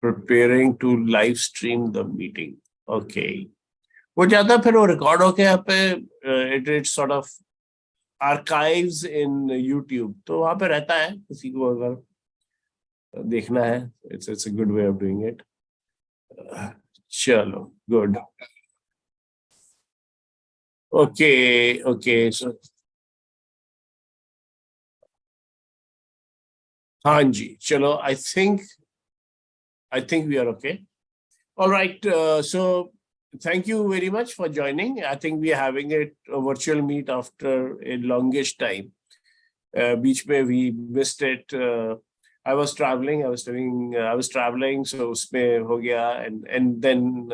preparing to live stream the meeting. Okay. वो जाता फिर वो रिकॉर्ड होके यहाँ पे it sort of archives in YouTube, तो वहाँ पे रहता है किसी को अगर देखना है. It's a good way of doing it. चलो, good. Okay, so हाँ जी, चलो, I think we are okay. All right, so thank you very much for joining. I think we are having a virtual meet after a longish time. Beach mein we missed it. I was traveling, so usme ho gaya, and then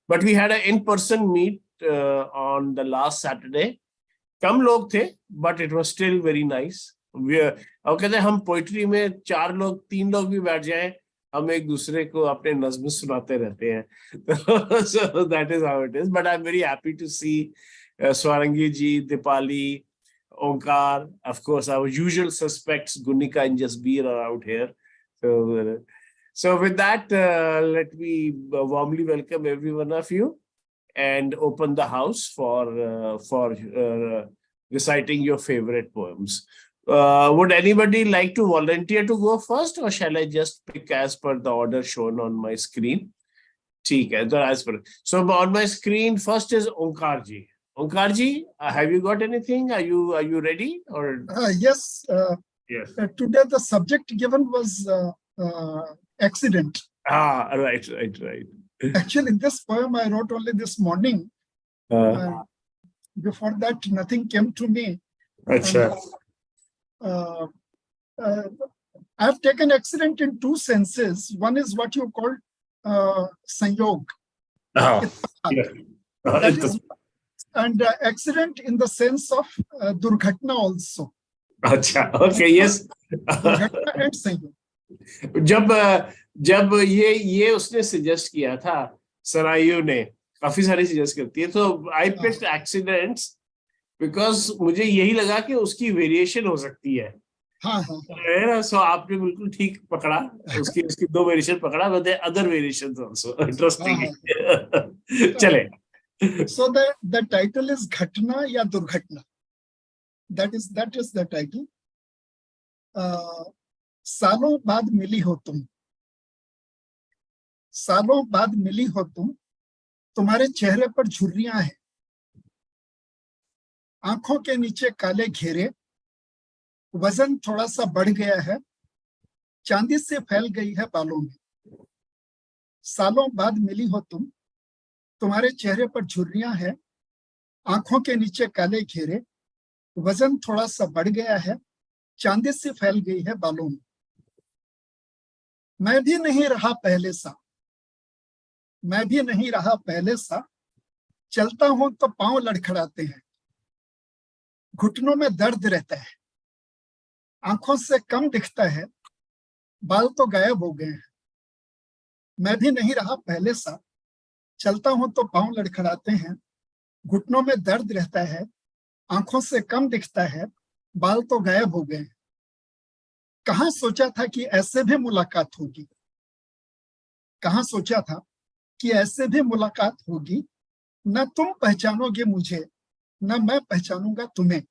but we had an in-person meet on the last Saturday. कम लोग थे, but it was still very nice. अब कहते हैं हम poetry में 3 लोग भी बैठ जाएं, हम एक दूसरे को अपने नज़्म सुनाते रहते हैं. So that is how it is. But I'm very happy to see Swarangi ji, Dipali, Onkar, of course our usual suspects Gunika and Jasbir are out here. So with that, let me warmly welcome every one of you and open the house for reciting your favorite poems. Would anybody like to volunteer to go first, or shall I just pick as per the order shown on my screen? ठीक है, तो as per. So on my screen, first is Onkar ji. Onkar ji, have you got anything? Are you ready? Or yes. Yes. Today the subject given was accident. Right. Actually, this poem I wrote only this morning. Before that, nothing came to me. Achha. I have taken accident in 2 senses. One is what you call sanyog. That is, and accident in the sense of durghatna also. Achha, okay, yes. Durghatna and sanyog. जब ये उसने suggest किया था, सरायू ने काफी सारी suggest करती है, तो I picked accidents because मुझे यही लगा कि उसकी वेरिएशन हो सकती है. हाँ. So आपने बिल्कुल ठीक पकड़ा, उसकी 2 वेरिएशन पकड़ा, but there are other variations also. Interesting. चले. So the title is Ghatna या Durghatna. That is the title. सालों बाद मिली हो तुम, सालों बाद मिली हो तुम, तुम्हारे चेहरे पर झुर्रियां हैं, आंखों के नीचे काले घेरे, वजन थोड़ा सा बढ़ गया है, चांदी से फैल गई है बालों में. सालों बाद मिली हो तुम, तुम्हारे चेहरे पर झुर्रियां हैं, आंखों के नीचे काले घेरे, वजन थोड़ा सा बढ़ गया है, चांदी से फैल गई है बालों में. मैं भी नहीं रहा पहले सा, चलता हूं तो पांव लड़खड़ाते हैं, घुटनों में दर्द रहता है, आंखों से कम दिखता है, बाल तो गायब हो गए हैं. मैं भी नहीं रहा पहले सा, चलता हूं तो पांव लड़खड़ाते हैं, घुटनों में दर्द रहता है, आंखों से कम दिखता है, बाल तो गायब हो गए हैं. कहां सोचा था कि ऐसे भी मुलाकात होगी, कहां सोचा था कि ऐसे भी मुलाकात होगी, न तुम पहचानोगे मुझे, न मैं पहचानूंगा तुम्हें.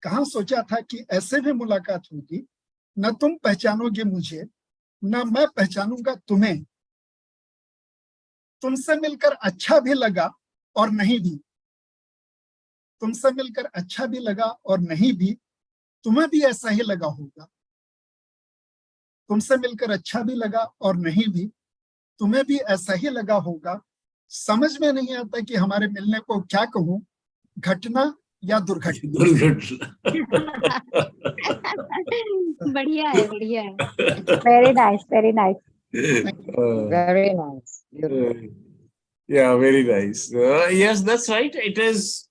कहां सोचा था कि ऐसे भी मुलाकात होगी, न तुम पहचानोगे मुझे, न मैं पहचानूंगा तुम्हें. तुमसे मिलकर अच्छा भी लगा और नहीं भी, तुमसे मिलकर अच्छा भी लगा और नहीं भी, तुम्हें भी ऐसा ही लगा होगा. तुमसे मिलकर अच्छा भी लगा और नहीं भी, तुम्हें भी ऐसा ही लगा होगा. समझ में नहीं आता कि हमारे मिलने को क्या कहूं, घटना या दुर्घटना. बढ़िया है. Very nice. Very nice. Yeah, very nice. Yes, that's right. It is,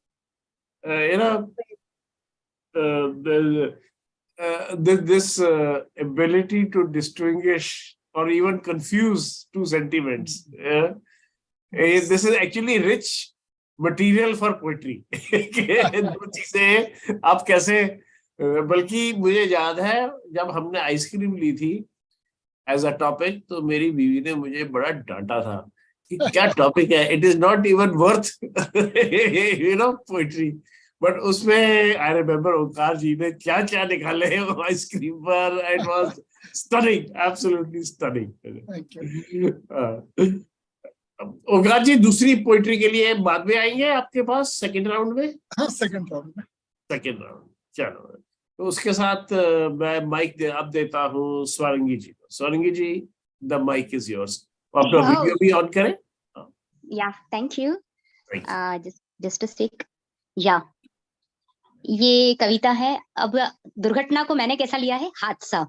this ability to distinguish or even confuse 2 sentiments. This is actually rich material for poetry. 2 चीजें आप कैसे, बल्कि मुझे याद है जब हमने आइसक्रीम ली थी, एज अ टॉपिक, तो मेरी बीवी ने मुझे बड़ा डांटा था कि क्या टॉपिक है, it is not even worth you know poetry. But उसमें आई रिमेम्बर ओंकार जी ने क्या क्या निकाले आइसक्रीम पर, it was stunning, absolutely stunning. Thank you. Omkar ji दूसरी पोइट्री के लिए बाद में आएंगे आपके पास सेकंड राउंड में? हाँ, सेकंड राउंड में। सेकंड राउंड, चलो। तो उसके साथ मैं माइक अब देता हूँ स्वरंगी जी को। स्वरंगी जी, द माइक इज योर्स। अपना वीडियो भी ऑन करें। Yeah, thank you. Thank you. Just a sec. Yeah. ये कविता है। अब दुर्घटना को मैंने कैसा लिया है? हादसा।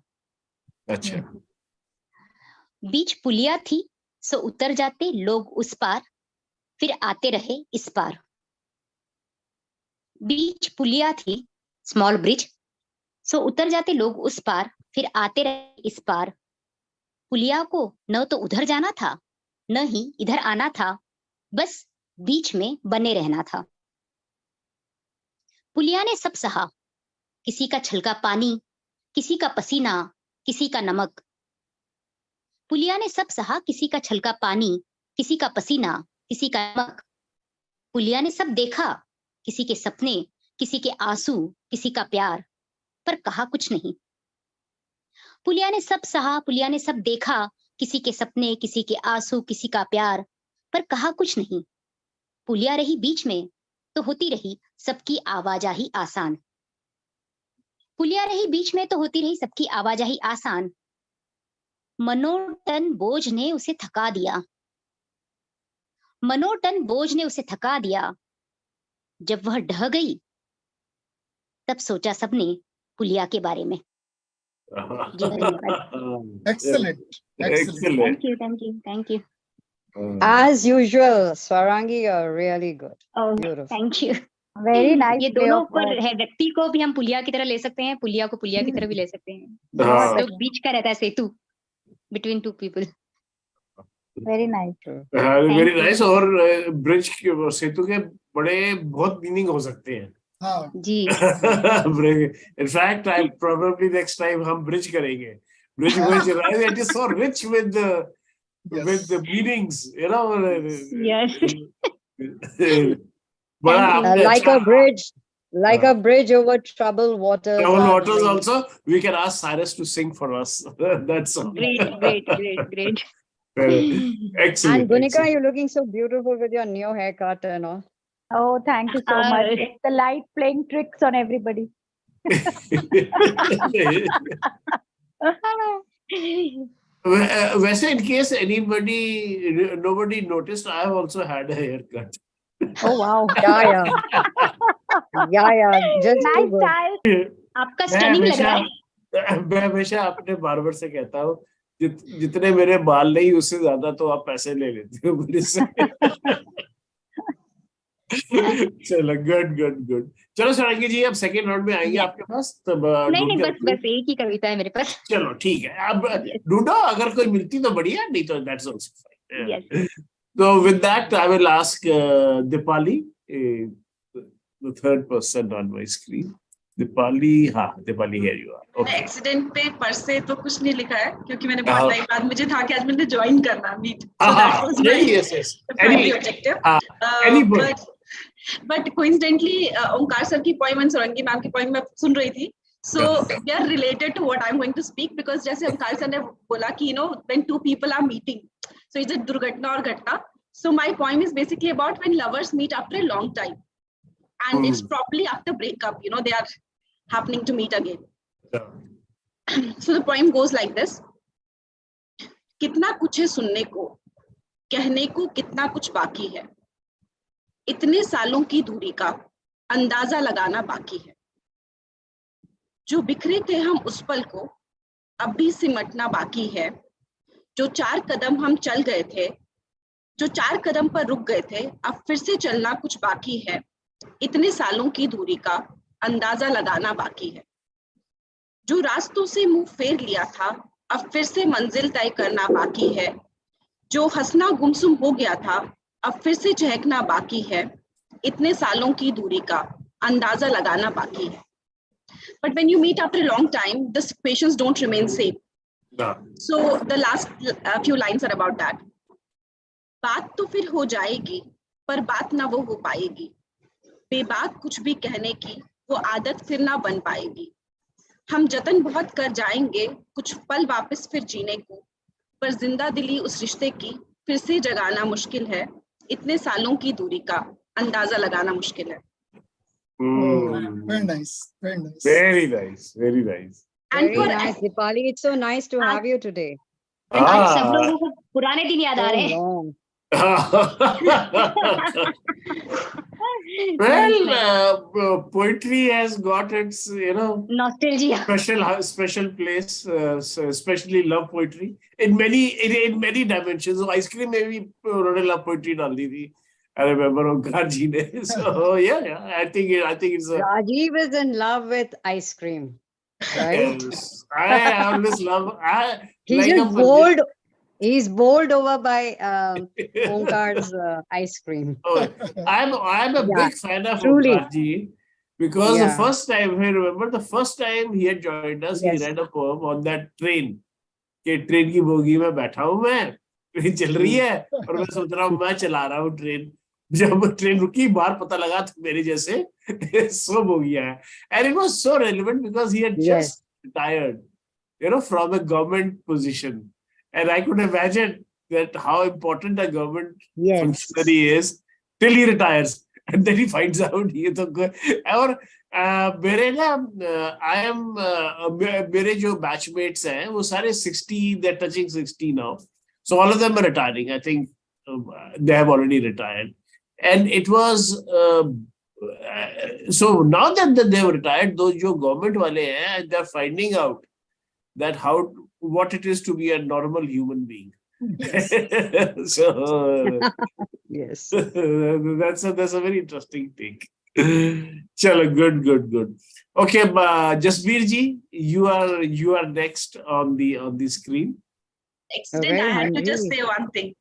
अच्छा। बीच पुलिया थी, सो उतर जाते लोग उस पार, फिर आते रहे इस पार। बीच पुलिया थी, स्मॉल ब्रिज, सो उतर जाते लोग उस पार, फिर आते रहे इस पार। पुलिया को न तो उधर जाना था, न ही इधर आना था, बस बीच में बने रहना था। पुलिया ने सब सहा, किसी का छलका पानी, किसी का पसीना, किसी का नमक। पुलिया ने सब सहा, किसी का छलका पानी, किसी का पसीना, किसी का नमक। पुलिया ने सब देखा, किसी के सपने, किसी के आंसू, किसी का प्यार, पर कहा कुछ नहीं। पुलिया ने सब सहा, पुलिया ने सब देखा, किसी के सपने, किसी के आंसू, किसी का प्यार, पर कहा कुछ नहीं। पुलिया रही बीच में, तो होती रही सबकी आवाजाही आसान। पुलिया रही बीच में, तो होती रही सबकी आवाजाही आसान। मनोटन बोझ ने उसे थका दिया, मनोटन बोझ ने उसे थका दिया। जब वह ढह गई, तब सोचा सबने पुलिया के बारे में। जी धन्यवाद। Excellent. Excellent. Thank you, thank you, thank you. As usual, Swarangi, you're really good. Oh, Beautiful. thank you. Very nice ये play दोनों of ऊपर words. है, व्यक्ति को भी हम पुलिया की तरह ले सकते हैं, पुलिया को पुलिया की तरह भी ले सकते हैं। हाँ। जो बीच का रहता है सेतु, between two people. Very nice. Very nice. और ब्रिज के, सेतु के बड़े बहुत मीनिंग हो सकते हैं। हाँ, जी। In fact I probably next time हम ब्रिज करेंगे। ब्रिज में it is so rich with yes. the meanings, you know. Yes. बड़ा Thank you. आपने Like अच्छा, a bridge, like a bridge over troubled waters. Troubled are waters made. also, we can ask Cyrus to sing for us. That's all. Great, great, great, great. Excellent. And Gunika, excellent. you're looking so beautiful with your new haircut and all. Oh, thank you so much. It's the light playing tricks on everybody. वैसे in case nobody noticed, I have also had a haircut. Oh wow. Yeah. Just too Nice good. style. आपका stunning लग रहा है। मैं हमेशा अपने barber से कहता हूँ, जितने मेरे बाल नहीं उससे ज्यादा तो आप पैसे ले लेते हो मेरे से। चलो, गुड। चलो स्वरंगी जी, अब सेकंड राउंड में आएंगे आपके पास, तब नहीं, ढूंढ के बस एक ही कविता है मेरे पास। चलो ठीक है, अब ढूंढो, अगर कोई मिलती तो बढ़िया, नहीं तो that's also fine. Yes. So with that, I will ask Dipali, the third person on my screen. Dipali, हाँ, Dipali, here you are. मैंने Okay. एक्सीडेंट पे पर से तो कुछ नहीं लिखा है, क्योंकि मैंने बहुत टाइम बाद मुझे था कि आज मैंने ज्वाइन करना meet, so that was my yes. Primary objective. Any bird. But coincidentally Omkar sir की पोएम एंड स्वरंगी मैम की पोएम मैं सुन रही थी, so they are related to what I am going to speak, because जैसे ओंकार सर ने बोला कि you know when two people are meeting, so is it दुर्घटना और घटना। So my poem is basically about when lovers meet after a long time and it's probably after breakup, you know, they are happening to meet again. So the poem goes like this. कितना कुछ है सुनने को, कहने को कितना कुछ बाकी है, इतने सालों की दूरी का अंदाजा लगाना बाकी है, जो बिखरे थे हम उस पल को अब भी सिमटना बाकी है, जो 4 कदम हम चल गए थे, जो 4 कदम पर रुक गए थे, अब फिर से चलना कुछ बाकी है, इतने सालों की दूरी का अंदाजा लगाना बाकी है, जो रास्तों से मुंह फेर लिया था अब फिर से मंजिल तय करना बाकी है, जो हंसना गुमसुम हो गया था अब फिर से चहकना बाकी है, इतने सालों की दूरी का अंदाजा लगाना बाकी है. But when you meet after a long time, the situations don't remain same. हाँ, So the last few lines are about that. बात तो फिर हो जाएगी, पर बात ना वो हो पाएगी। बेबाक कुछ भी कहने की वो आदत फिर ना बन पाएगी। हम जतन बहुत कर जाएंगे कुछ पल वापस फिर जीने को, पर जिंदा दिली उस रिश्ते की फिर से जगाना मुश्किल है। इतने सालों की दूरी का अंदाजा लगाना मुश्किल है। Hmm. Very nice, very nice. Very nice, very nice. And Very for nice, Dipali. It's so nice to have you today. आज सब Ah. लोगों को पुराने दिन याद आ So रहे हैं। long. Well, poetry has got its, nostalgia. special place, especially love poetry in many dimensions. So ice cream में भी उन्होंने love poetry डाल दी थी. I remember Onkar ji ने. So yeah, I think it's a. Rajiv is in love with ice cream, right? Yes, I always love. He's like a just bowled. He's bowled over by Omkar's ice cream. Oh, I'm a Yeah, big fan of truly. Omkar ji because Yeah. the first time, I remember the first time he had joined us, he Yes. read a poem on that train. कि train की bogie में बैठा हूं मैं, train चल रही है और मैं सोच रहा हूँ मैं चला रहा हूँ ट्रेन। जब ट्रेन रुकी बाहर पता लगा तो मेरे जैसे 100 बोगियां हैं। And it was so relevant because he had Yes. just retired, from a government position. And I could imagine that how important a government Yes. functionary is till he retires. And then he finds out ये तो और मेरे ना I am मेरे जो batchmates हैं वो सारे 60, they're touching 60 now. So all of them are retiring. I think they have already retired. And it was so now that they have retired, those जो government वाले हैं, they're finding out that what it is to be a normal human being. Yes. So Yes. that's a very interesting thing. Chalo, good. Okay, Jasbir ji, you are next on the screen. accident, Okay, I had to just Hanji. say one thing.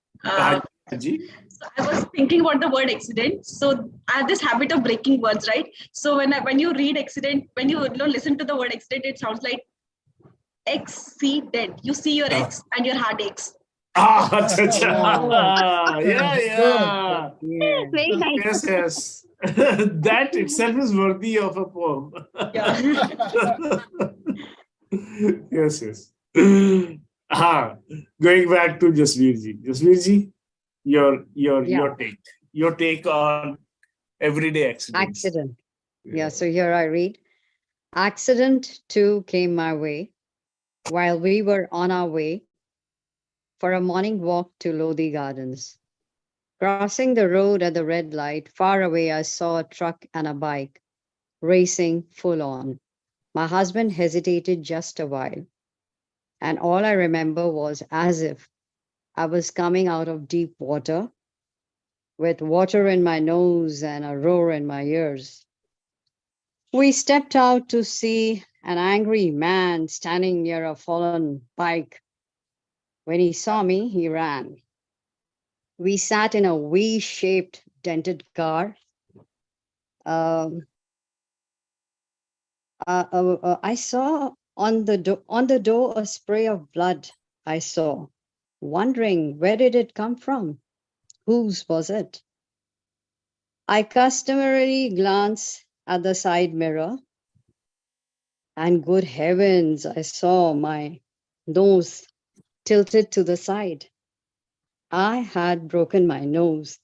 Ji. So I was thinking about the word accident. So I have this habit of breaking words, right? So when you read accident, when you listen to the word accident, it sounds like accident. You see your ex and your heart aches. Acha, Oh. yeah. Yeah. Very nice. Yes. That itself is worthy of a poem. Yeah. Yes. Going back to Jasveer ji. Jasveer ji, your take on everyday accidents. Accident. Yeah, so here I read. Accident 2 came my way while we were on our way for a morning walk to Lodi Gardens. Crossing the road at the red light, far away I saw a truck and a bike racing full on. My husband hesitated just a while, and all I remember was as if I was coming out of deep water with water in my nose and a roar in my ears. We stepped out to see an angry man standing near a fallen bike. When he saw me, he ran. We sat in a V-shaped dented car. I saw on the door a spray of blood. I saw, wondering where did it come from? Whose was it? I customarily glanced at the side mirror, and good heavens, I saw my nose tilted to the side. I had broken my nose.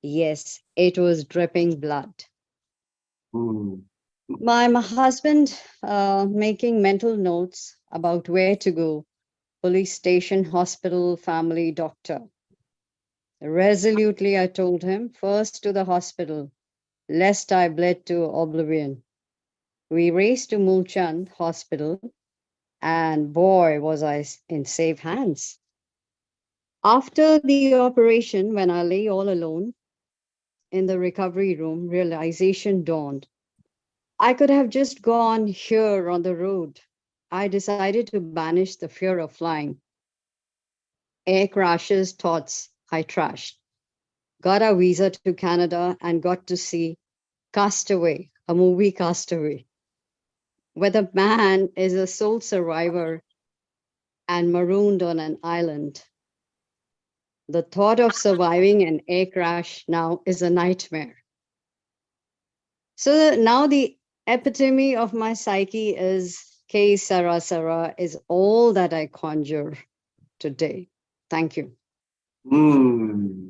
Yes, it was dripping blood. My husband making mental notes about where to go: police station, hospital, family, doctor. Resolutely, I told him, first to the hospital, lest I bled to oblivion. We raced to Mulchand Hospital, and boy, was I in safe hands. After the operation, when I lay all alone in the recovery room, realization dawned. I could have just gone here on the road. I decided to banish the fear of flying. Air crashes, thoughts I trashed. Got a visa to Canada and got to see Castaway, a movie Castaway, where the man is a sole survivor and marooned on an island. The thought of surviving an air crash now is a nightmare. So now the epitome of my psyche is K Sara Sara is all that I conjure today. Thank you. Hmm.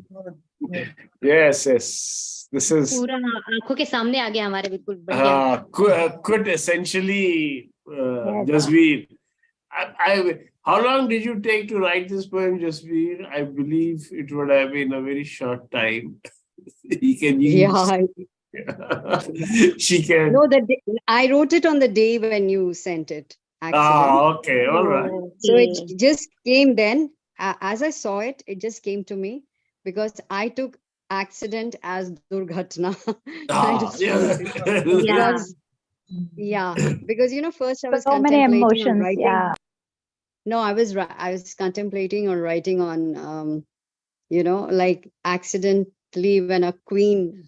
Yes, yes. This is पूरा आंखों के सामने आ गया हमारे, बिल्कुल बढ़िया. could essentially Yes. Jasveer. How long did you take to write this poem, Jasveer? I believe it would have been a very short time. He can use. Yeah. She can. No, I wrote it on the day when you sent it. Accident. Okay, all right. So it just came then. As I saw it, it just came to me because I took accident as Durghatna. kind of Yeah. story. Because, yeah, because first I was So many contemplating on emotions. writing. Yeah. No, I was contemplating on writing on like accidentally when a queen,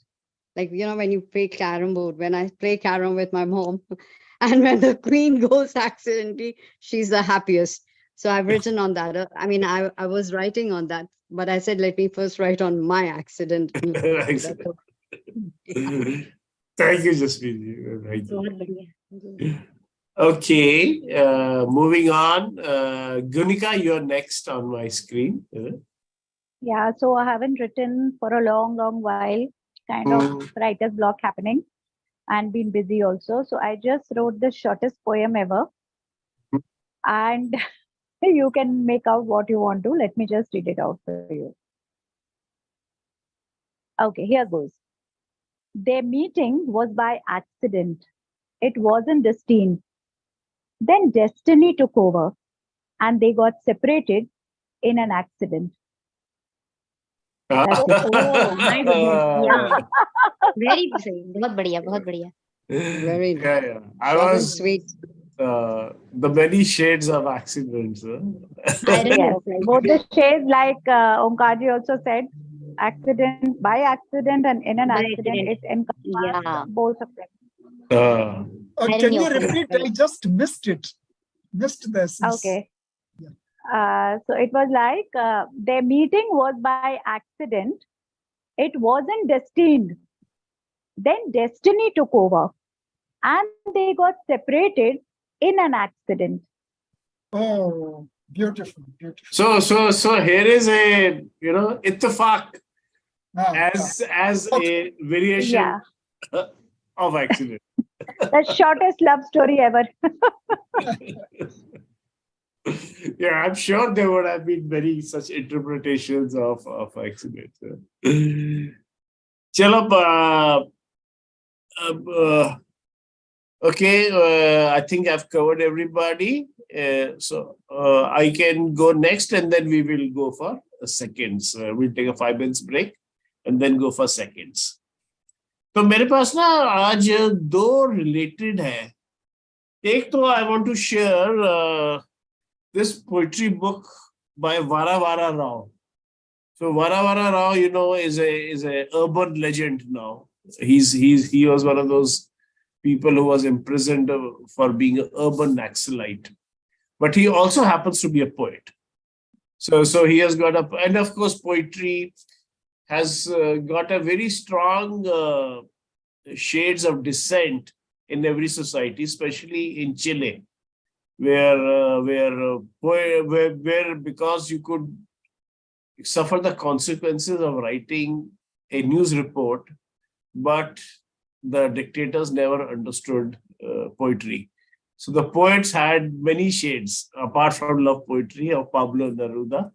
like when you play carom board, when I play carom with my mom, and when the queen goes accidentally, she's the happiest. So I've written on that. I mean, I was writing on that, but I said, let me first write on my accident. Excellent. Thank you, Jaspreet. Thank you. बहुत बढ़िया. Okay, moving on. Gunika, you're next on my screen. Yeah. So I haven't written for a long, long while. Kind of writer's block happening, and been busy also. So I just wrote the shortest poem ever, and you can make out what you want to. Let me just read it out for you. Okay, here goes. Their meeting was by accident. It wasn't destined. Then destiny took over, and they got separated in an accident. That's it. Oh my goodness. Yeah. Very सही. बहुत बढ़िया, बहुत बढ़िया. Very nice. Yeah. I Short and was sweet. the many shades of accidents. Yes, both the shades, like Omkarji also said, accident, by accident, and in an By accident, accident. it encompasses Yeah. both of them. Can you Irony of repeat? it. I just missed it. Missed the essence. Okay. Yeah. So it was like their meeting was by accident. It wasn't destined. Then destiny took over, and they got separated in an accident. Oh, beautiful, beautiful. So here is a ittifaq Ah, as a variation Yeah, of accident. the shortest love story ever. Yeah, I'm sure there would have been many such interpretations of accidents. Chalo, okay, I think I've covered everybody. So I can go next and then we will go for seconds. We'll take a 5 minutes break and then go for seconds. तो मेरे पास ना आज दो related है. एक तो I want to share this poetry book by Vara Vara Rao. So Vara Vara Rao, is a urban legend now. He was one of those people who was imprisoned for being an urban Naxalite, but he also happens to be a poet. So he has got and of course poetry has got a very strong shades of dissent in every society, especially in Chile, where because you could suffer the consequences of writing a news report, but the dictators never understood poetry. So the poets had many shades apart from love poetry of Pablo Neruda,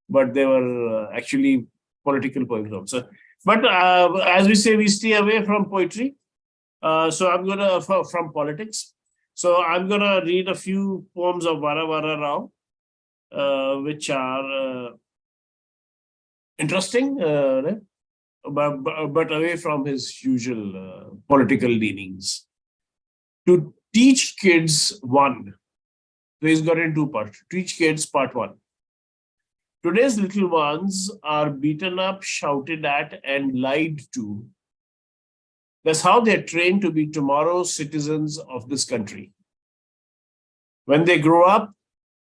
but they were actually political poems also. But as we say, we stay away from poetry. So I'm gonna from politics. So I'm gonna read a few poems of Vara Vara Rao, which are interesting, but away from his usual political leanings. To teach kids one. So he's got it in two parts. Teach kids part one. Today's little ones are beaten up, shouted at, and lied to. That's how they're trained to be tomorrow's citizens of this country. When they grow up,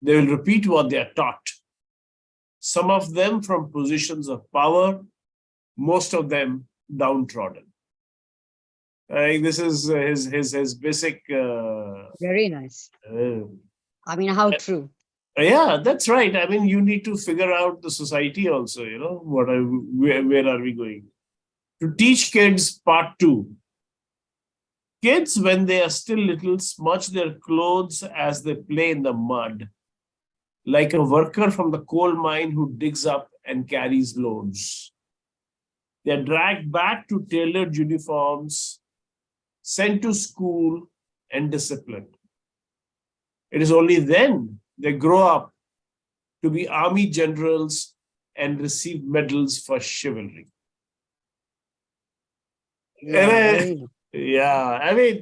They will repeat what they are taught. Some of them from positions of power, most of them downtrodden. I think this is his basic. Very nice. I mean, how true. Yeah, that's right. I mean, you need to figure out the society also. Where are we going? To teach kids, part 2. Kids, when they are still little, smudge their clothes as they play in the mud, like a worker from the coal mine who digs up and carries loads. They are dragged back to tailored uniforms, sent to school, and disciplined. It is only then they grow up to be army generals and receive medals for chivalry. Yeah, I mean,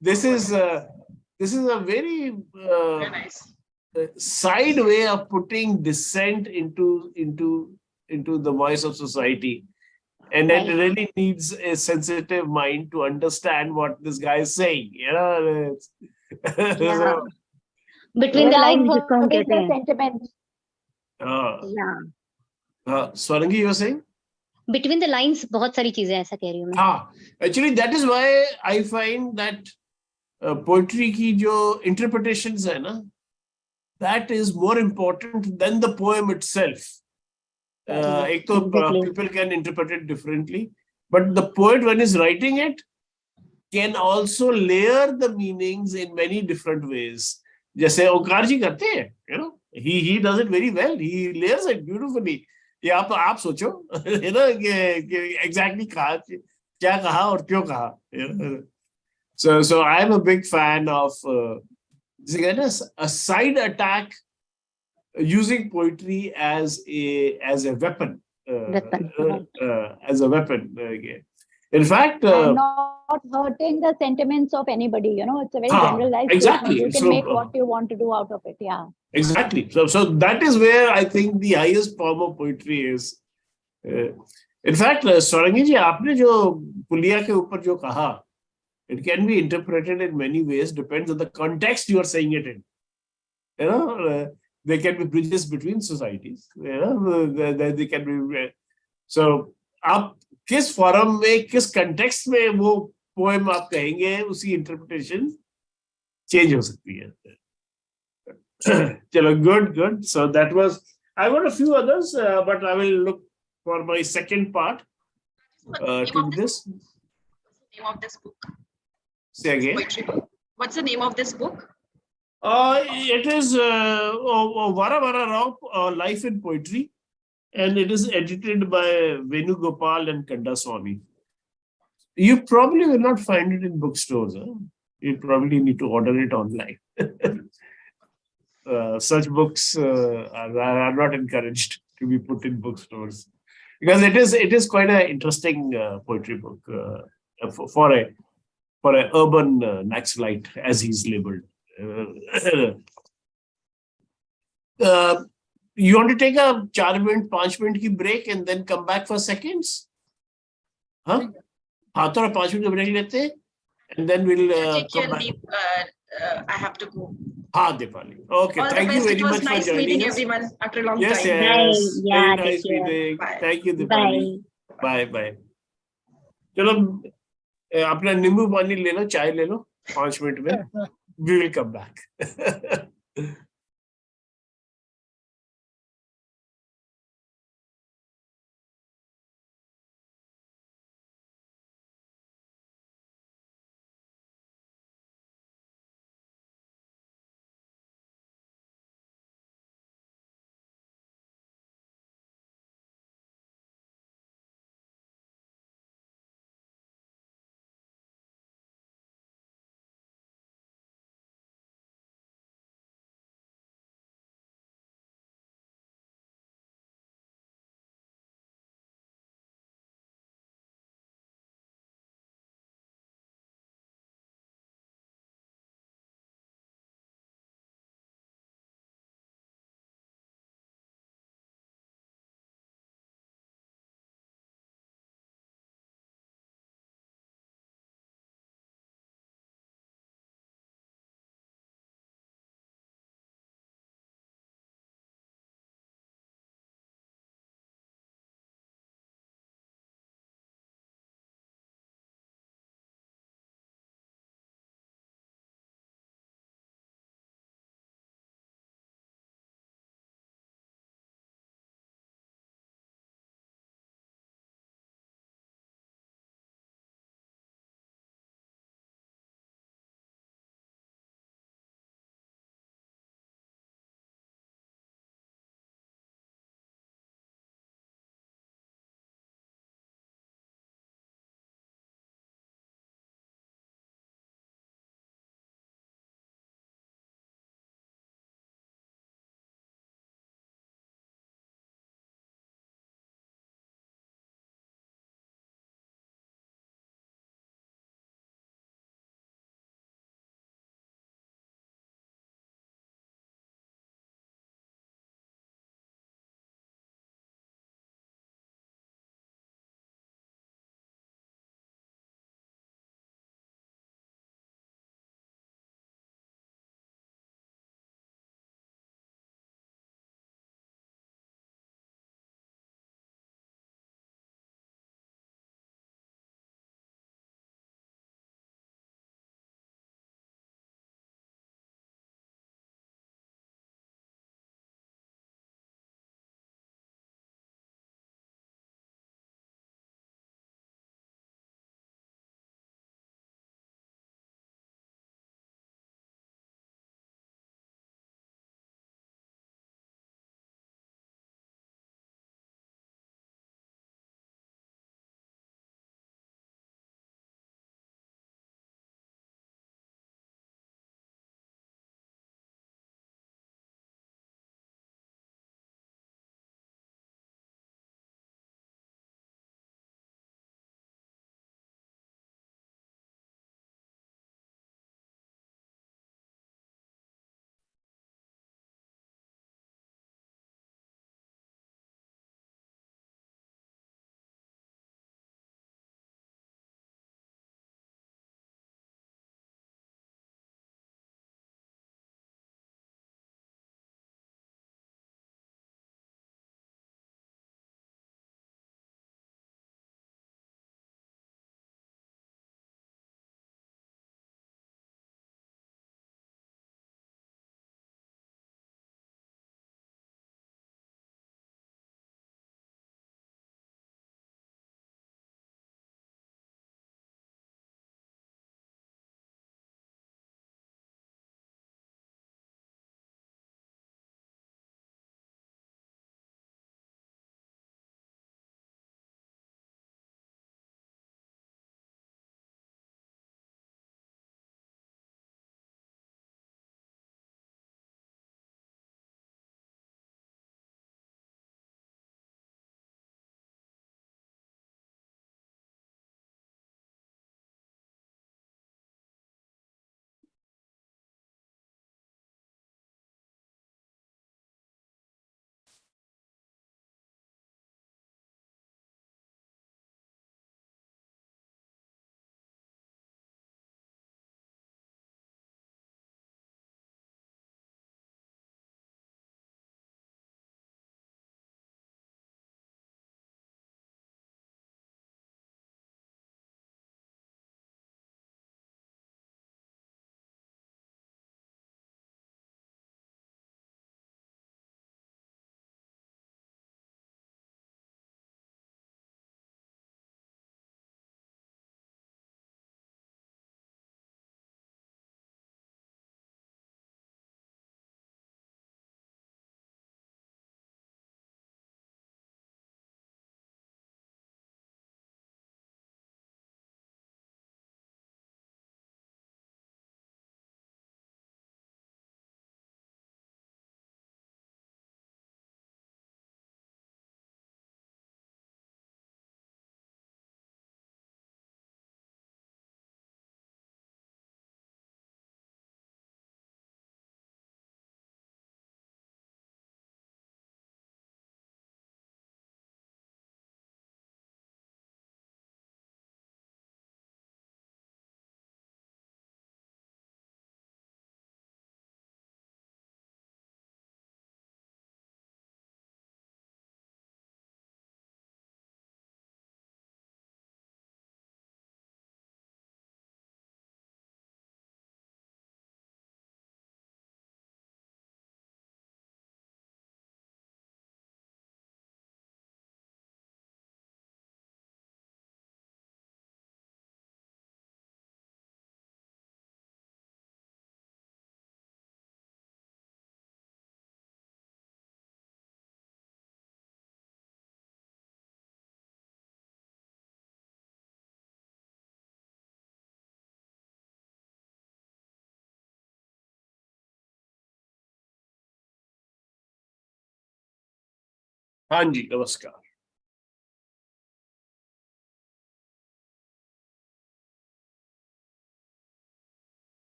this is a very Very nice. side way of putting dissent into the voice of society, and it really needs a sensitive mind to understand what this guy is saying. Yeah. Between the Without lines जिसको हम hurting कहते the हैं. sentiment. Yeah. Swarangi, you were saying? Between the lines बहुत सारी चीजें ऐसा कह रही हूँ मैं. Actually, that is why I find that poetry की जो interpretations है ना, that is more important than the poem itself. एक तो Exactly. people can interpret it differently, but the poet, when he's writing it, can also layer the meanings in many different ways. जैसे ओंकार जी करते हैं, he does it very well. He layers it beautifully. ये आप सोचो, कि exactly क्या कहा और क्यों कहा. So I am a big fan of a side attack using poetry as a weapon. As a weapon. In fact, And not hurting the sentiments of anybody. It's a very generalized exactly. statement. You can make what you want to do out of it. Yeah. Exactly. So that is where I think the highest form of poetry is. In fact, Swarangi ji, आपने जो पुलिया के ऊपर जो कहा, it can be interpreted in many ways, depends on the context you are saying it in. There can be bridges between societies. They can be. So, आप किस forum में, किस context में वो poem आप कहेंगे, उसी interpretation change हो सकती है. Chalo, good. So that was. I got a few others, but I will look for my second part to this. What's the name of this book? Say again. Poetry. What's the name of this book? It is Vara Vara Rao, Life in Poetry, and it is edited by Venu Gopal and Kanda Swami. You probably will not find it in bookstores. You probably need to order it online. Such books are not encouraged to be put in bookstores, because it is quite an interesting poetry book for a urban Naxalite, as he's labeled. You want to take a 4-minute, 5-minute की break and then come back for seconds? हाँ, थोड़ा 5 minute का break लेते हैं, and then we'll come back. I have to go. Dipali. Okay, thank you very much for joining us. It was nice meeting everyone after a long yes, time. Yes, Bye. Yeah, very nice take care. meeting. Bye. Thank you, Dipali. Bye. Bye. चलो अपना नींबू पानी ले लो, चाय ले लो, 5 minute में. We will come back. हाँ जी, नमस्कार।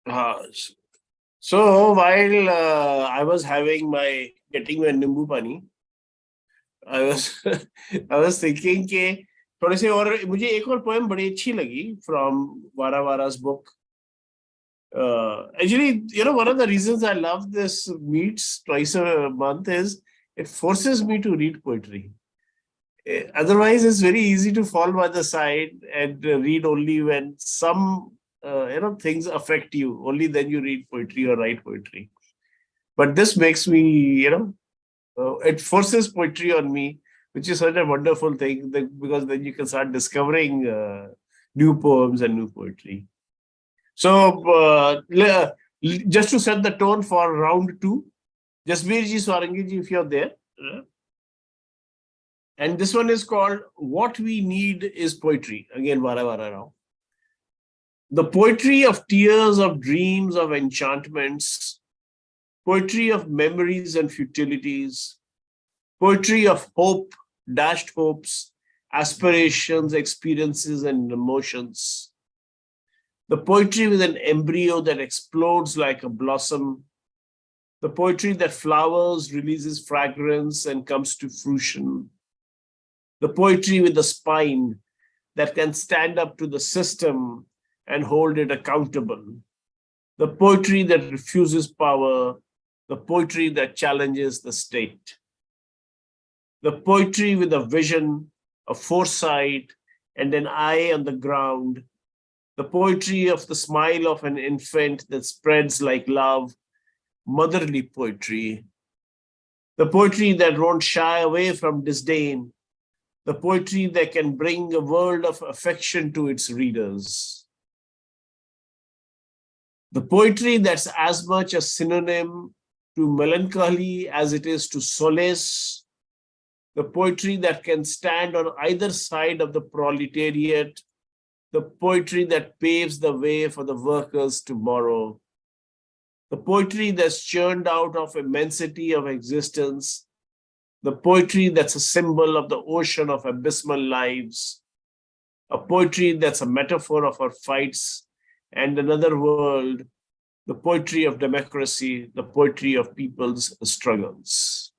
हाँ, so while I was getting my नींबू पानी, I was I was thinking कि थोड़े से और मुझे एक और पोएम बड़ी अच्छी लगी from Vara Vara's book. Actually, one of the reasons I love this meets twice a month is it forces me to read poetry. Otherwise, it's very easy to fall by the side and read only when some things affect you. Only then you read poetry or write poetry. But this makes me, it forces poetry on me, which is such a wonderful thing because then you can start discovering new poems and new poetry. So just to set the tone for round 2, Jasbir ji, Swarangi ji, if you're there. And this one is called What We Need is Poetry. Again, Vara Vara Rao. The poetry of tears, of dreams, of enchantments, poetry of memories and futilities, poetry of hope, dashed hopes, aspirations, experiences, and emotions. The poetry with an embryo that explodes like a blossom. The poetry that flowers, releases fragrance, and comes to fruition. The poetry with the spine that can stand up to the system and hold it accountable. The poetry that refuses power. The poetry that challenges the state. The poetry with a vision, a foresight, and an eye on the ground. The poetry of the smile of an infant that spreads like love, motherly poetry. The poetry that won't shy away from disdain. The poetry that can bring a world of affection to its readers. The poetry that's as much a synonym to melancholy as it is to solace. The poetry that can stand on either side of the proletariat. The poetry that paves the way for the workers tomorrow. The poetry that's churned out of immensity of existence. The poetry that's a symbol of the ocean of abysmal lives. A poetry that's a metaphor of our fights and another world. The poetry of democracy, the poetry of people's struggles.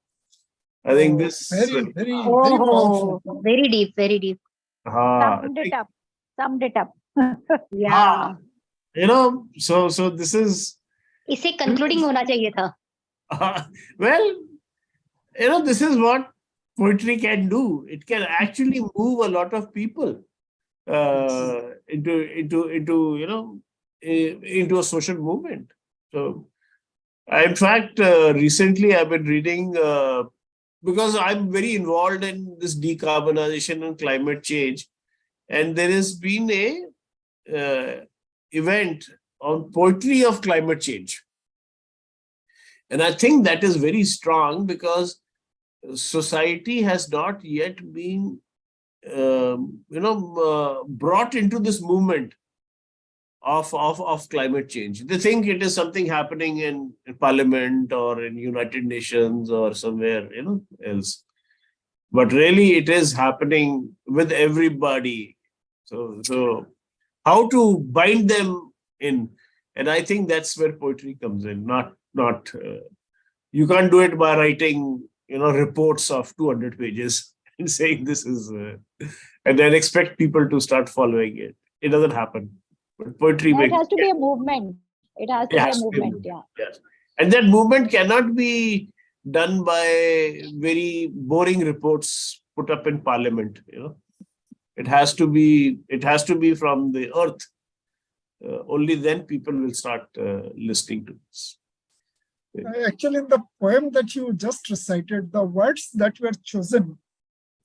I think this... Very, very, very powerful. Oh, very deep, very deep. Summed it up. Summed it up. Yeah. So this is... इसे concluding होना चाहिए था. Well, this is what poetry can do. It can actually move a lot of people into a social movement. So, in fact, recently I've been reading, because I'm very involved in this decarbonization and climate change, and there has been a event on poetry of climate change. And I think that is very strong because society has not yet been, brought into this movement of climate change. They think it is something happening in Parliament or in United Nations or somewhere, else. But really, it is happening with everybody. So how to bind them in? And I think that's where poetry comes in. Not you can't do it by writing, reports of 200 pages and saying this is, and then expect people to start following it. It doesn't happen. But poetry It makes has to be a movement. It has to be a movement, yeah. Yes. And that movement cannot be done by very boring reports put up in Parliament. It has to be from the earth. Only then people will start listening to this. Actually, in the poem that you just recited, the words that were chosen,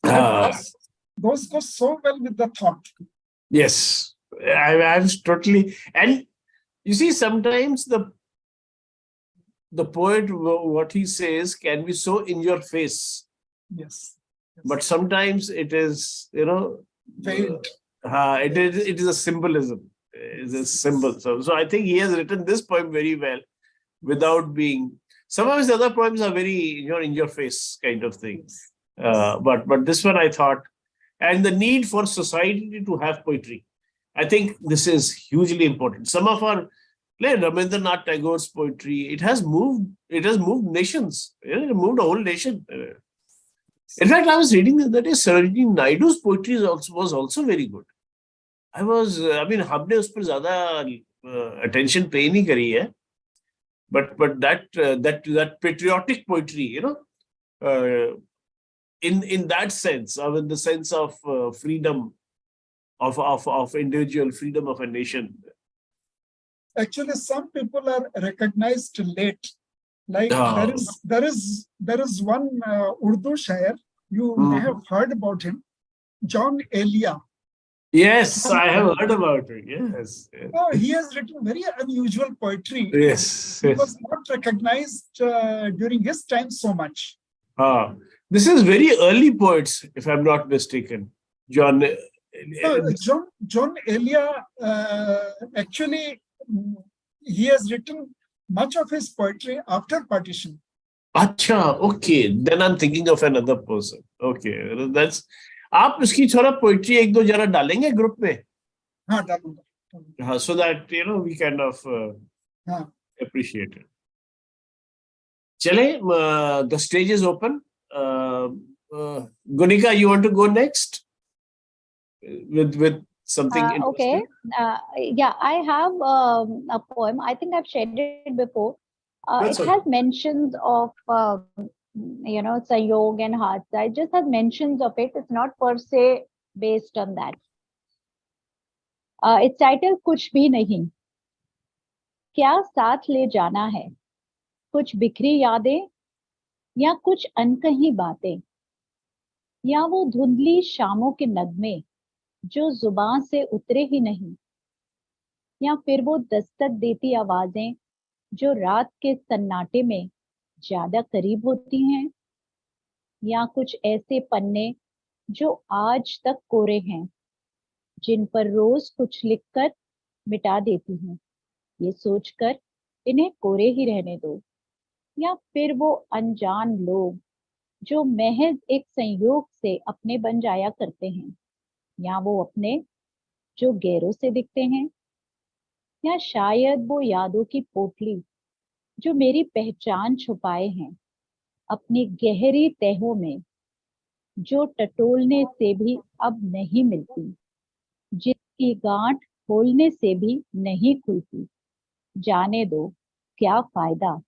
those go so well with the thought. Yes, I'm totally. And you see, sometimes the poet, what he says can be so in your face. Yes. But sometimes it is, Faint. it is a symbolism. It's a symbol. So I think he has written this poem very well without being. Some of his other poems are very, in your face kind of thing. But this one I thought, and the need for society to have poetry. I think this is hugely important. Some of our, like Rabindranath Tagore's poetry, it has moved nations. It moved a whole nation. In fact, I was reading the other day, Sarojini Naidu's poetry was also very good. हमने उस पर ज़्यादा attention pay नहीं करी है, but that patriotic poetry, in that sense, in the sense of freedom of individual, freedom of a nation. Actually, some people are recognized late. Like there is one Urdu shair, you may have heard about him, John Elia. Yes, I have heard about it. Yes. Oh, he has written very unusual poetry. Yes. He was not recognized during his time so much. This is very early poets, if I'm not mistaken. John Elia, actually, he has written much of his poetry after partition. Acha, okay. Then I'm thinking of another person. Okay, that's. आप उसकी थोड़ा poetry एक दो जरा डालेंगे group में? हाँ, डालूंगा. हाँ, so that we kind of appreciate it. चले, the stage is open. Gunika, you want to go next with something interesting? Okay. Yeah, I have a poem. I think I've shared it before. It has mentions of Sayog and Hadsa. It just has mentions of it. It's not per se based on that. It's titled कुछ भी नहीं. क्या साथ ले जाना है? कुछ बिखरी यादें या कुछ अनकही बातें, या वो धुंधली शामों के नगमे जो जुबान से उतरे ही नहीं, या फिर वो दस्तक देती आवाजें जो रात के सन्नाटे में ज्यादा करीब होती हैं, या कुछ ऐसे पन्ने जो आज तक कोरे हैं, जिन पर रोज कुछ लिखकर मिटा देती हूँ, ये सोचकर इन्हें कोरे ही रहने दो, या फिर वो अनजान लोग जो महज एक संयोग से अपने बन जाया करते हैं, या वो अपने जो गैरों से दिखते हैं, या शायद वो यादों की पोटली जो मेरी पहचान छुपाए हैं अपनी गहरी तहों में, जो टटोलने से भी अब नहीं मिलती, जिसकी गांठ खोलने से भी नहीं खुलती. जाने दो, क्या फायदा,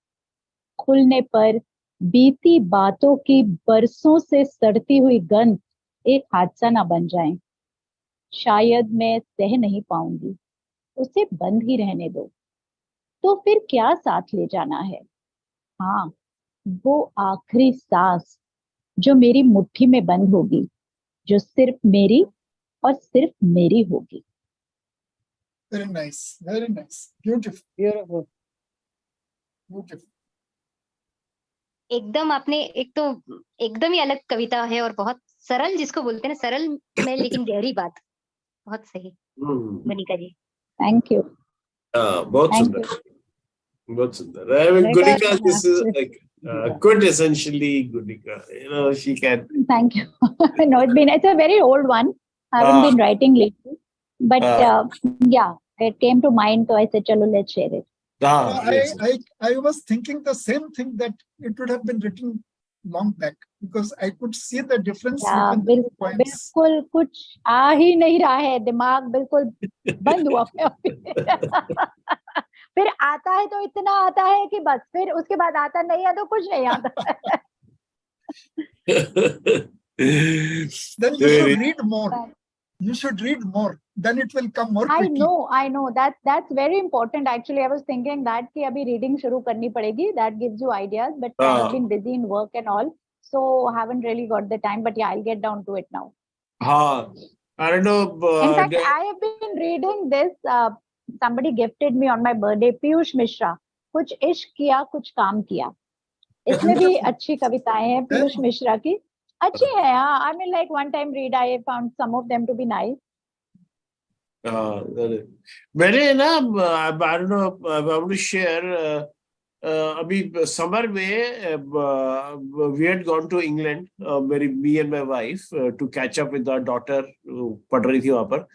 खुलने पर बीती बातों की बरसों से सड़ती हुई गंध एक हादसा ना बन जाए. शायद मैं सह नहीं पाऊंगी, उसे बंद ही रहने दो. तो फिर क्या साथ ले जाना है? हाँ, वो आखिरी सांस जो मेरी मुट्ठी में बंद होगी, जो सिर्फ मेरी और सिर्फ मेरी होगी. Very nice, very nice, beautiful, beautiful, beautiful. एकदम आपने एक तो एकदम ही अलग कविता है और बहुत सरल, जिसको बोलते हैं ना, सरल में लेकिन गहरी बात. बहुत सही मनिका जी. Thank you. बहुत सुंदर, बहुत सुंदर. I mean, Gunika, this is like quintessentially Gunika. She can. Thank you. No, it's a very old one. I haven't been writing lately, but yeah, it came to mind, so I said, "Chalo, let's share it." Yes. I was thinking the same thing, that it would have been written long back, because I could see the difference between the poems. बिल्कुल कुछ आ ही नहीं रहा है, दिमाग बिल्कुल बंद हुआ फिर आता है तो इतना आता है कि बस, फिर उसके बाद आता नहीं है तो कुछ नहीं आता. Then you should read more. You should read more. Then it will come more quickly. I know. That's very important. Actually, I was thinking that कि अभी reading शुरू करनी पड़ेगी. That gives you ideas. But I've been busy in work and all, so haven't really got the time. But yeah, I'll get down to it now. I don't know. In fact, I have been reading this. Somebody gifted me on my birthday, Piyush Mishra. कुछ इश्क किया, कुछ काम किया. इसमें भी अच्छी कविताएं हैं पीयूष मिश्रा की. अच्छी है. I mean, like one time read, I found some of them to be nice. मैंने ना, I don't know, I want to share अभी समर में we had gone to England, me and my wife, to catch up with our daughter, पढ़ रही थी वहां पर.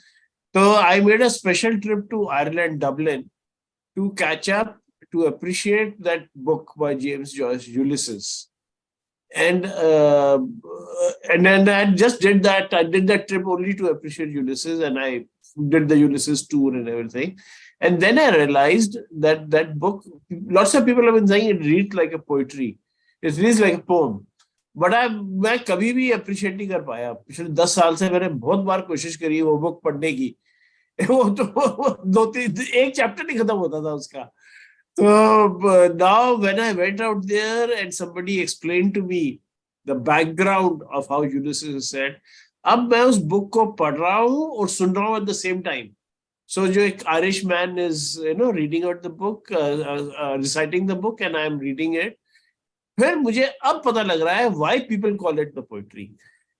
So I made a special trip to Ireland, Dublin, to catch up, to appreciate that book by James Joyce, Ulysses. And then I just did that. I did that trip only to appreciate Ulysses, and I did the Ulysses tour and everything. And then I realized that that book, lots of people have been saying it reads like a poetry. It reads like a poem. But मैं कभी भी appreciate नहीं कर पाया. पिछले 10 साल से मैंने बहुत बार कोशिश करी वो बुक पढ़ने की. वो तो 2-3 एक चैप्टर नहीं खत्म होता था उसका. So now when I went out there and somebody explained to me the background of how Ulysses is said, अब मैं उस बुक को पढ़ रहा हूँ और सुन रहा हूँ at the same time. So जो एक Irish man is reading out the book, reciting the book, and I am reading it. फिर मुझे अब पता लग रहा है why people call it the poetry,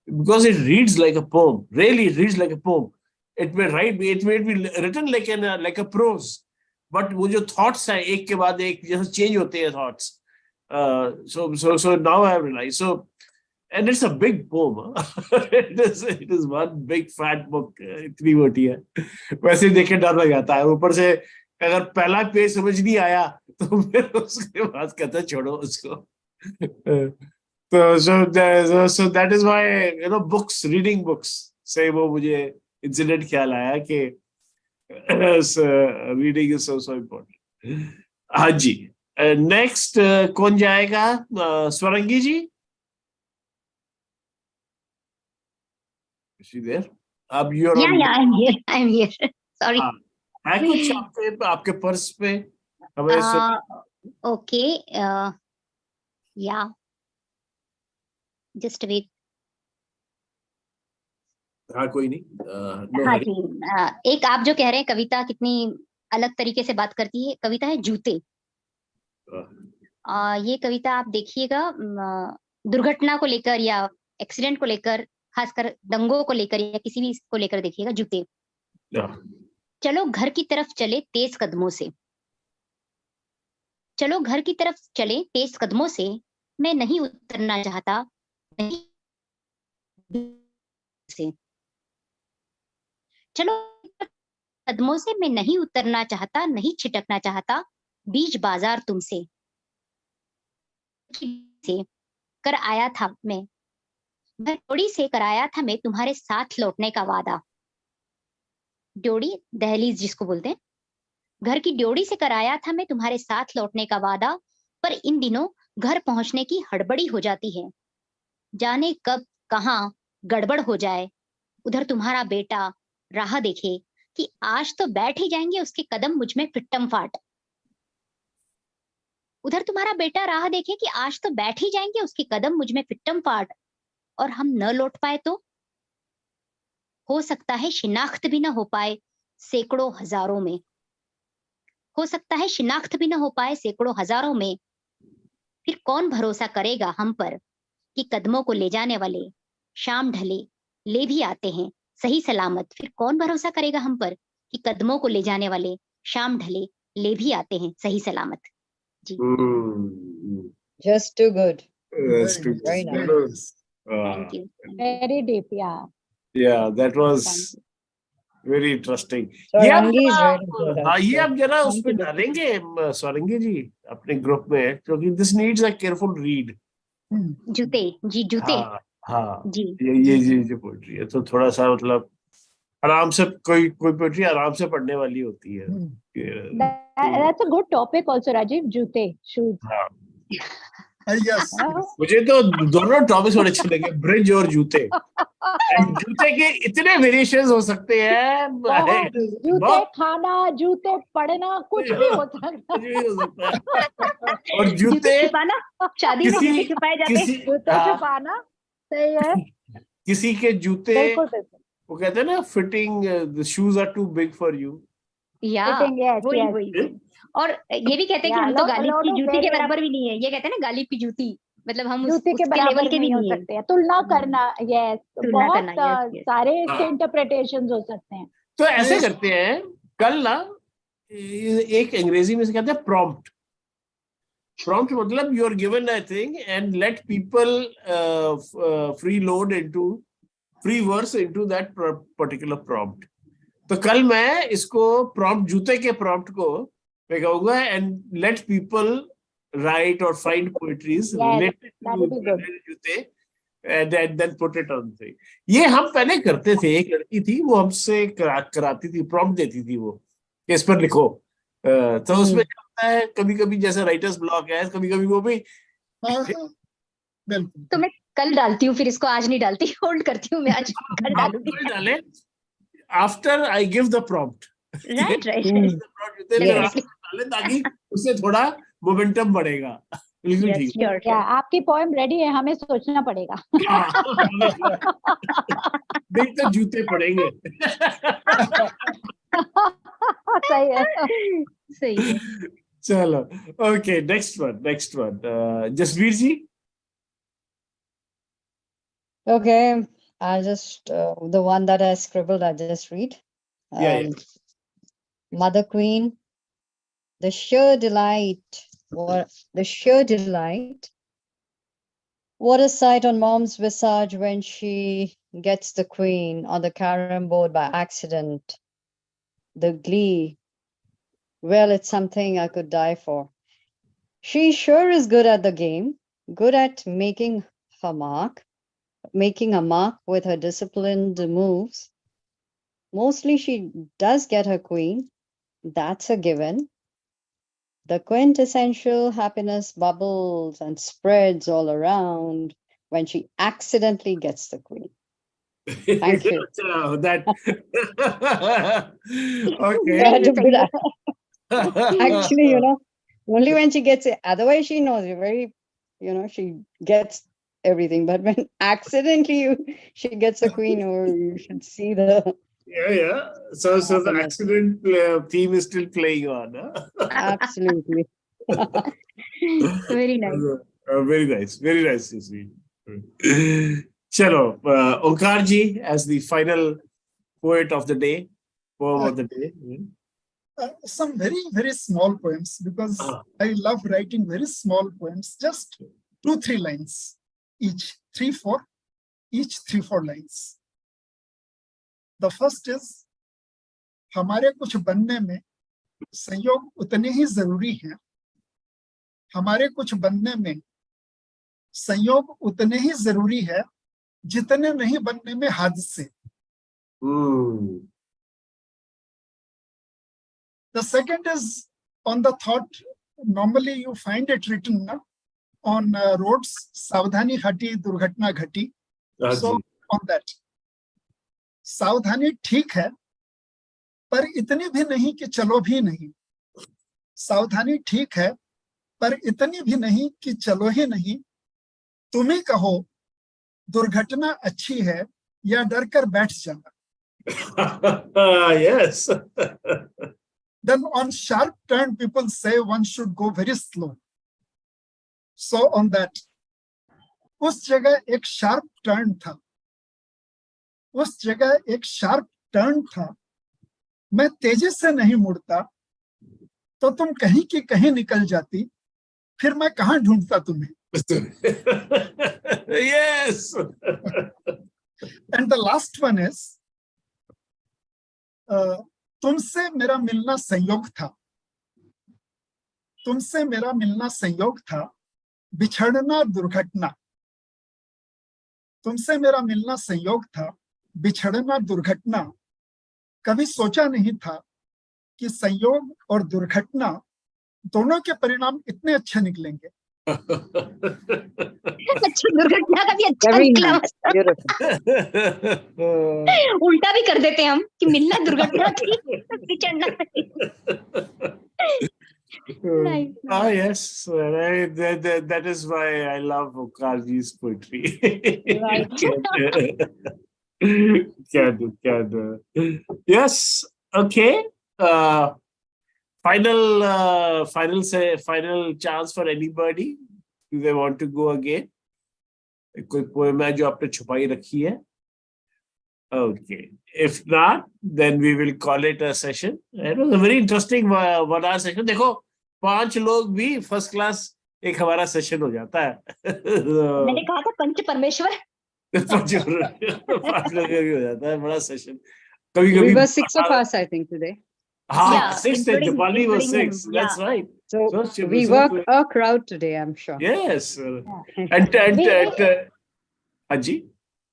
because it reads like a poem. Really, it reads like a poem. It may be written like a prose. But वो जो thoughts हैं एक के बाद एक जैसे change होते हैं thoughts. So now I have realized. So, and it's a big poem. It is one big fat book. इतनी मोटी है. वैसे देख के डर लग जाता है. ऊपर से अगर पहला पेज समझ नहीं आया तो फिर उसके बाद कहता छोड़ो उसको. So that is why reading books से वो मुझे incident ख्याल आया कि reading is so important. हाँ जी. Next कौन जाएगा? स्वरंगी जी. Is she there? अब you are on. Yeah, I'm here. Sorry. है कुछ आपके पर्स पे? हमें Okay. Yeah. Just wait. हाँ कोई नहीं. हाँ जी. एक आप जो कह रहे हैं कविता कितनी अलग तरीके से बात करती है. कविता है जूते. ये कविता आप देखिएगा दुर्घटना को लेकर या एक्सीडेंट को लेकर, खासकर दंगों को लेकर या किसी भी को लेकर देखिएगा. जूते. चलो घर की तरफ चले तेज कदमों से. चलो घर की तरफ चले तेज कदमों से. मैं नहीं उतरना चाहता नहीं से. चलो कदमों से मैं नहीं उतरना चाहता, नहीं छिटकना चाहता बीच बाजार तुमसे. से कर आया था मैं ड्योढ़ी से कराया था मैं तुम्हारे साथ लौटने का वादा. ड्योढ़ी दहलीज जिसको बोलते हैं. घर की ड्योढ़ी से कराया था मैं तुम्हारे साथ लौटने का वादा. पर इन दिनों घर पहुंचने की हड़बड़ी हो जाती है. जाने कब कहाँ गड़बड़ हो जाए. उधर तुम्हारा बेटा राह देखे कि आज तो बैठ ही जाएंगे उसके कदम मुझ में फिट्टम फाट. उधर तुम्हारा बेटा राह देखे कि आज तो बैठ ही जाएंगे उसके कदम मुझ में फिट्टम फाट. और हम न लौट पाए तो हो सकता है शिनाख्त भी न हो पाए सैकड़ों हजारों में. हो सकता है शिनाख्त भी न हो पाए सैकड़ों हजारों में. फिर कौन भरोसा करेगा हम पर कि कदमों को ले जाने वाले शाम ढले ले भी आते हैं सही सलामत. फिर कौन भरोसा करेगा हम पर कि कदमों को ले जाने वाले शाम ढले ले भी आते हैं सही सलामत. जी. Just too good. That's too Very good. nice. Thank you. Very deep, yeah. Yeah, that was very interesting. Swarangi is very good. हाँ ये आप जरा उस पे Thank you. डालेंगे स्वरंगी जी अपने ग्रुप में, क्योंकि this needs a careful read. जूते. जी जूते. हाँ जी. ये पोइट्री है तो थोड़ा सा मतलब आराम से कोई पोइट्री आराम से पढ़ने वाली होती है. That's a good topic also, Rajiv. Jute, shoes. हाँ. Yes. मुझे तो दोनों टॉपिक्स बड़े अच्छे लगे, ब्रिज और जूते. जूते के इतने वेरिएशंस हो सकते हैं. जूते खाना, जूते पढ़ना, कुछ भी हो सकता है. कुछ भी हो सकता है. और जूते जूते छुपाना. शादी में जूते छुपाए जाते हैं. जूते छुपाना सही है. किसी के जूते बिल्कुल बिल्कुल. वो कहते हैं ना fitting, the shoes are too big for you. या Fitting, yes, वही yes. वही. और ये भी कहते हैं कि Yeah, हम तो lot- गालिब lot की of जूती के variants. बराबर भी नहीं है. ये कहते हैं ना गालिब की जूती, मतलब हम जूते के उसके बराबर लेवल के भी नहीं हो नहीं है. सकते हैं. तुलना करना, yes. तुलना बहुत करना, yes, yes. सारे हाँ. इसके इंटरप्रिटेशंस हो सकते हैं. तो ऐसे करते हैं. कल ना एक अंग्रेजी में से कहते हैं प्रॉम्प्ट. Prompt मतलब you are given a thing and let people freeload into free verse into that particular prompt. तो कल मैं इसको prompt जूते के prompt को मैं कहूँगा and let people write or find poetries related to जूते and then put it on thing. ये हम पहले करते थे. एक लड़की थी वो हमसे कराती थी, prompt देती थी वो इस पर लिखो. तो उसमें क्या होता है कभी-कभी जैसे राइटर्स ब्लॉक है कभी-कभी वो भी बिल्कुल. तो मैं कल डालती हूँ फिर इसको आज नहीं डालती होल्ड करती हूँ मैं आज कल डालूंगी डाले after I give the prompt right डाले ताकि उससे थोड़ा मोमेंटम बढ़ेगा. बिल्कुल ठीक. क्या आपकी पोएम रेडी है, हमें सोचना पड़ेगा. नहीं तो जूते पड़ेंगे. सही है. सही है. चलो okay next one Jasvir ji. Okay, I'll just the one that I scribbled, I'll just read. Yeah. Mother Queen, the sheer delight, what a sight on mom's visage when she gets the queen on the carom board by accident. The glee, well, it's something I could die for. She sure is good at the game, good at making a mark with her disciplined moves. Mostly she does get her queen, that's a given. The quintessential happiness bubbles and spreads all around when she accidentally gets the queen. Thank you. That okay. Actually, only when she gets it. Otherwise, she knows she gets everything. But when accidentally she gets a queen, or you should see the. Yeah. So the accident theme is still playing on. Huh? Absolutely. Very nice. Very nice. Very nice, Susie. Chalo, Onkar ji as the final poet of the day, poem of the day. Some very, very small poems, because I love writing very small poems, just 2-3 lines each, 3-4 lines. The first is, हमारे कुछ बनने में संयोग उतने ही जरूरी हैं. हमारे कुछ बनने में संयोग उतने ही जरूरी है जितने नहीं बनने में हादसे. The second is on the thought. Normally you find it written on roads, सावधानी हटी दुर्घटना घटी. So on that, सावधानी ठीक है पर इतनी भी नहीं कि चलो भी नहीं. सावधानी ठीक है पर इतनी भी नहीं कि चलो ही नहीं. तुम ही कहो दुर्घटना अच्छी है या डर कर बैठ जाना. Yes. Then on sharp turn, people say one should go very slow. So on that, उस जगह एक sharp turn था. मैं तेजी से नहीं मुड़ता तो तुम कहीं की कहीं निकल जाती. फिर मैं कहाँ ढूंढता तुम्हें. Yes. And the last one is, तुमसे मेरा मिलना संयोग था, बिछड़ना दुर्घटना. तुमसे मेरा मिलना संयोग था, बिछड़ना दुर्घटना. कभी सोचा नहीं था कि संयोग और दुर्घटना दोनों के परिणाम इतने अच्छे निकलेंगे. अच्छा, दुर्घटना का भी अच्छा निकला. उल्टा भी कर देते हम कि मिलना दुर्घटना थी, बिछड़ना नहीं. Yes, that is why I love Okarji's poetry. Right. Can do. Yes. Okay. Final chance for anybody. Do they want to go again? कोई poem है जो आपने छुपाई रखी है? Okay. If not, then we will call it a session. It was a very interesting 1 hour session. देखो 5 लोग भी first class एक हमारा सेशन हो जाता है। मैंने कहा था पंच परमेश्वर। 5 लोगों का भी हो जाता है बड़ा सेशन। कभी We कभी were 6 of us, I think, today. हाँ Yeah, 6 थे, including- Dipali was including 6, him, that's right. So we worked a crowd today, I'm sure. Yes, Yeah. and हाँ जी,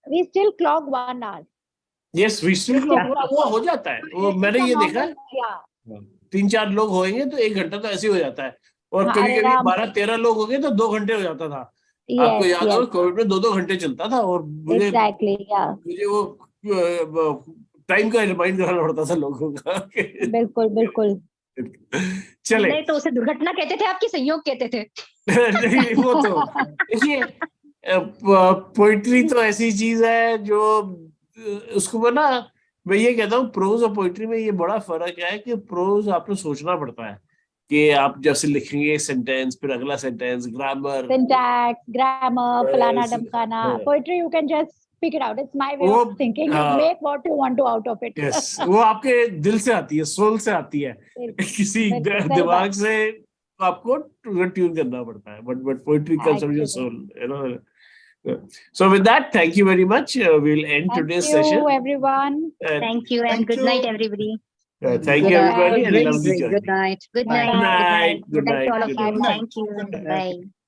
We still clock 1 hour. yes, we still वो हो जाता है, वो मैंने ये देखा है, Yeah. 3-4 लोग होंगे तो 1 घंटा तो ऐसे ही हो जाता है, और हाँ, कभी कभी आराम 12-13 लोग हो गए तो 2 घंटे हो जाता था। आपको Yes, याद हो yes, कोविड में 2-2 घंटे चलता था, और मुझे exactly. Yeah. मुझे वो टाइम का रिमाइंड कराना पड़ता था लोगों का। बिल्कुल बिल्कुल। चले नहीं तो उसे दुर्घटना कहते थे, आपकी संयोग कहते थे। नहीं वो तो देखिए, पोइट्री तो ऐसी चीज है जो उसको ना, मैं ये कहता हूँ प्रोज और पोइट्री में ये बड़ा फर्क है कि प्रोज आपको सोचना पड़ता है कि आप जैसे लिखेंगे सेंटेंस, फिर अगला sentence, grammar, Syntax, grammar, falana Yes. damkana. हाँ। Poetry you can just pick it out. It's my way वो of thinking. You हाँ, make what you want to out of it. Yes वो आपके दिल से आती है, सोल से आती है, बिल्कुल, किसी बिल्कुल, सही दिमाग बात। से आपको ट्यून करना पड़ता है, but poetry comes from your Actually. Soul, you know. So with that, thank you very much. We'll end Thank today's you session. everyone. Thank you and Thank good you. night, everybody. Thank you, Good everybody, and Great, lovely Good journey. night. Good Bye. night. Good night. Good Good night night. to all of Good you. night. Thank you. Good night. Bye.